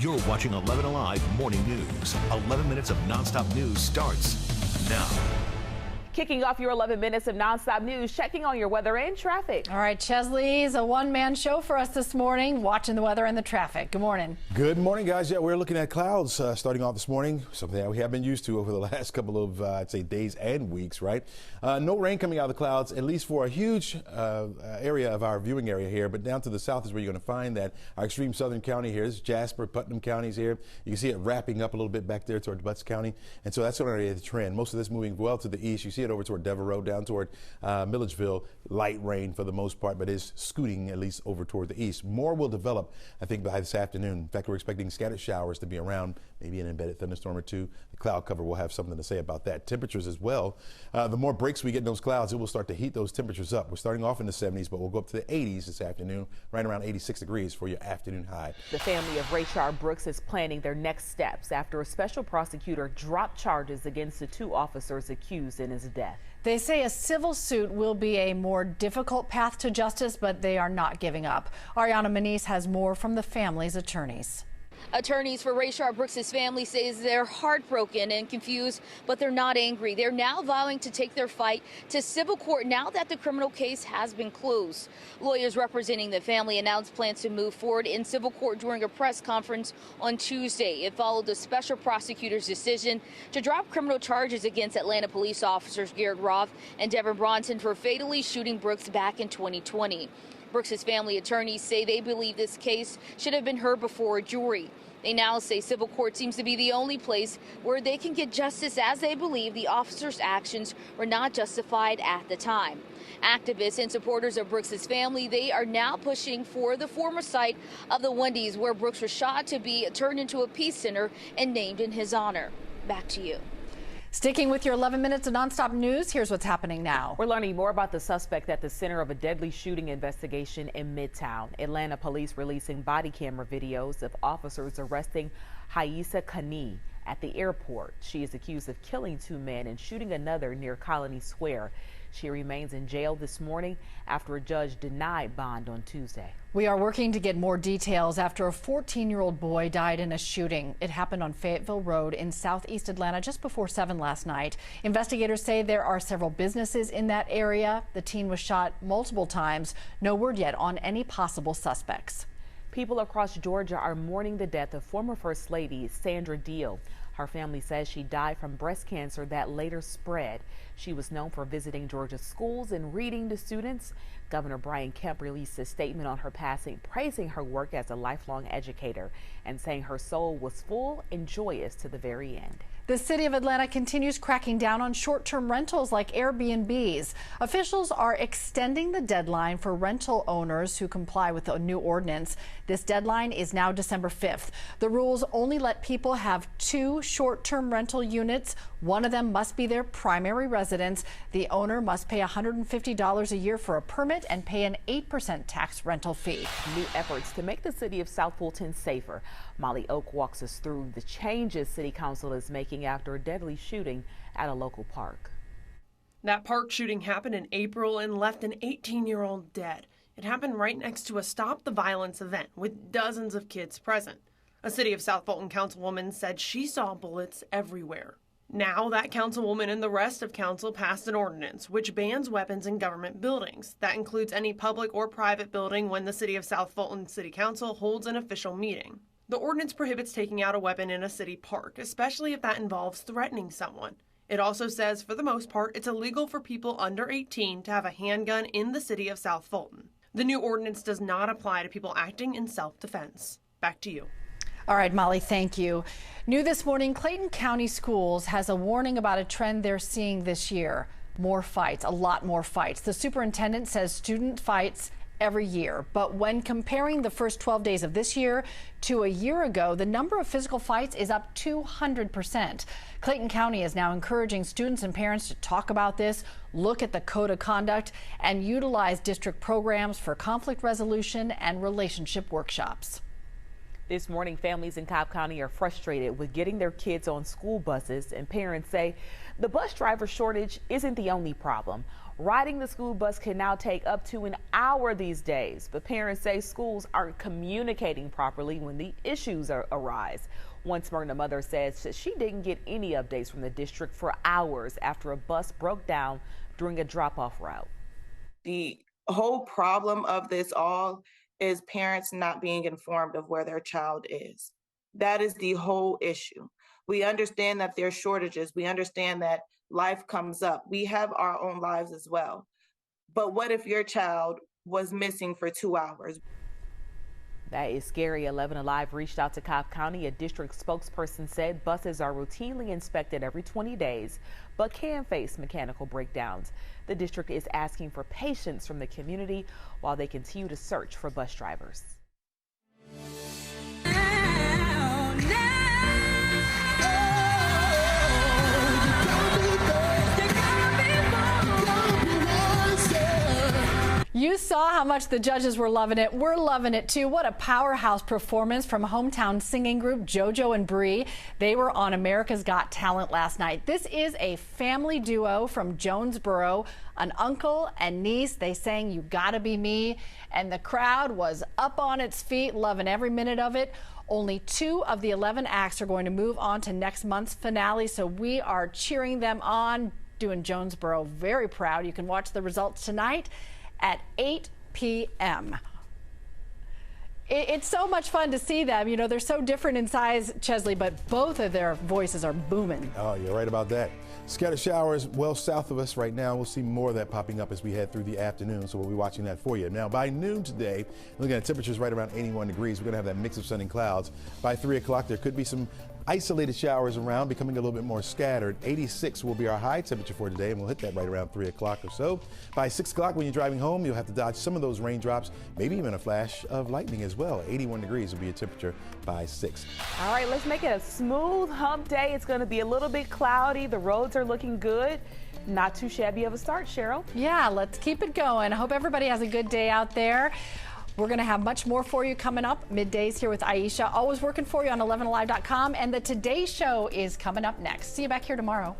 You're watching 11 Alive Morning News. 11 minutes of nonstop news starts now. Kicking off your 11 minutes of nonstop news, checking on your weather and traffic. All right, Chesley's a one-man show for us this morning, watching the weather and the traffic. Good morning. Good morning, guys. Yeah, we're looking at clouds starting off this morning, something that we have been used to over the last couple of, I'd say, days and weeks, right? No rain coming out of the clouds, at least for a huge area of our viewing area here, but down to the south is where you're going to find that our extreme southern county here. This is Jasper, Putnam counties here. You can see it wrapping up a little bit back there toward Butts County, and so that's going to be the trend. Most of this moving well to the east. You see it over toward Devin Road, down toward Milledgeville. Light rain for the most part, but is scooting at least over toward the east. More will develop, I think, by this afternoon. In fact, we're expecting scattered showers to be around, maybe an embedded thunderstorm or two. The cloud cover will have something to say about that. Temperatures as well. The more breaks we get in those clouds, it will start to heat those temperatures up. We're starting off in the 70s, but we'll go up to the 80s this afternoon, right around 86 degrees for your afternoon high. The family of Rayshard Brooks is planning their next steps after a special prosecutor dropped charges against the two officers accused in his death. They say a civil suit will be a more difficult path to justice, but they are not giving up. Ariana Manise has more from the family's attorneys. Attorneys for Rayshard Brooks' family says they're heartbroken and confused, but they're not angry. They're now vowing to take their fight to civil court now that the criminal case has been closed. Lawyers representing the family announced plans to move forward in civil court during a press conference on Tuesday. It followed the special prosecutor's decision to drop criminal charges against Atlanta police officers Garrett, Rolfe, and Devin Brosnan for fatally shooting Brooks back in 2020. Brooks' family attorneys say they believe this case should have been heard before a jury. They now say civil court seems to be the only place where they can get justice, as they believe the officers' actions were not justified at the time. Activists and supporters of Brooks' family, they are now pushing for the former site of the Wendy's where Brooks was shot to be turned into a peace center and named in his honor. Back to you. Sticking with your 11 minutes of nonstop news, here's what's happening now. We're learning more about the suspect at the center of a deadly shooting investigation in Midtown. Atlanta police releasing body camera videos of officers arresting Haisa Kani at the airport. She is accused of killing two men and shooting another near Colony Square. She remains in jail this morning after a judge denied bond on Tuesday. We are working to get more details after a 14-year-old boy died in a shooting. It happened on Fayetteville Road in southeast Atlanta just before 7 last night. Investigators say there are several businesses in that area. The teen was shot multiple times. No word yet on any possible suspects. People across Georgia are mourning the death of former First Lady Sandra Deal. Her family says she died from breast cancer that later spread. She was known for visiting Georgia's schools and reading to students. Governor Brian Kemp released a statement on her passing, praising her work as a lifelong educator and saying her soul was full and joyous to the very end. The city of Atlanta continues cracking down on short-term rentals like Airbnbs. Officials are extending the deadline for rental owners who comply with the new ordinance. This deadline is now December 5th. The rules only let people have 2 short-term rental units. One of them must be their primary residence. The owner must pay $150 a year for a permit and pay an 8% tax rental fee. New efforts to make the city of South Fulton safer. Molly Oak walks us through the changes City Council is making after a deadly shooting at a local park. That park shooting happened in April and left an 18-year-old dead. It happened right next to a Stop the Violence event with dozens of kids present. A City of South Fulton councilwoman said she saw bullets everywhere. Now, that councilwoman and the rest of council passed an ordinance which bans weapons in government buildings. That includes any public or private building when the City of South Fulton City Council holds an official meeting. The ordinance prohibits taking out a weapon in a city park, especially if that involves threatening someone. It also says, for the most part, it's illegal for people under 18 to have a handgun in the City of South Fulton. The new ordinance does not apply to people acting in self-defense. Back to you. All right, Molly, thank you. New this morning, Clayton County Schools has a warning about a trend they're seeing this year. More fights, a lot more fights. The superintendent says student fights every year, but when comparing the first 12 days of this year to a year ago, the number of physical fights is up 200%. Clayton County is now encouraging students and parents to talk about this, look at the code of conduct, and utilize district programs for conflict resolution and relationship workshops. This morning, families in Cobb County are frustrated with getting their kids on school buses, and parents say the bus driver shortage isn't the only problem. Riding the school bus can now take up to an hour these days, but parents say schools aren't communicating properly when the issues arise. One Smyrna mother says that she didn't get any updates from the district for hours after a bus broke down during a drop-off route. The whole problem of this all is parents not being informed of where their child is. That is the whole issue. We understand that there are shortages. We understand that life comes up. We have our own lives as well. But what if your child was missing for 2 hours? That is scary. 11 Alive reached out to Cobb County. A district spokesperson said buses are routinely inspected every 20 days, but can face mechanical breakdowns. The district is asking for patience from the community while they continue to search for bus drivers. You saw how much the judges were loving it. We're loving it too. What a powerhouse performance from hometown singing group JoJo and Bree. They were on America's Got Talent last night. This is a family duo from Jonesboro, an uncle and niece. They sang You Gotta Be Me, and the crowd was up on its feet, loving every minute of it. Only 2 of the 11 acts are going to move on to next month's finale, so we are cheering them on, doing Jonesboro very proud. You can watch the results tonight at 8 p.m. It's so much fun to see them. You know, they're so different in size, Chesley, but both of their voices are booming. Oh, you're right about that. Scattered showers well south of us right now. We'll see more of that popping up as we head through the afternoon, so we'll be watching that for you. Now, by noon today, looking at temperatures right around 81 degrees. We're going to have that mix of sun and clouds. By 3 o'clock, there could be some isolated showers around, becoming a little bit more scattered. 86 will be our high temperature for today, and we'll hit that right around 3 o'clock or so. By 6 o'clock, when you're driving home, you'll have to dodge some of those raindrops, maybe even a flash of lightning as well. 81 degrees will be your temperature by 6. All right, let's make it a smooth hump day. It's going to be a little bit cloudy. The roads are looking good. Not too shabby of a start, Cheryl. Yeah, let's keep it going. I hope everybody has a good day out there. We're going to have much more for you coming up middays here with Aisha. Always working for you on 11alive.com, and the Today Show is coming up next. See you back here tomorrow.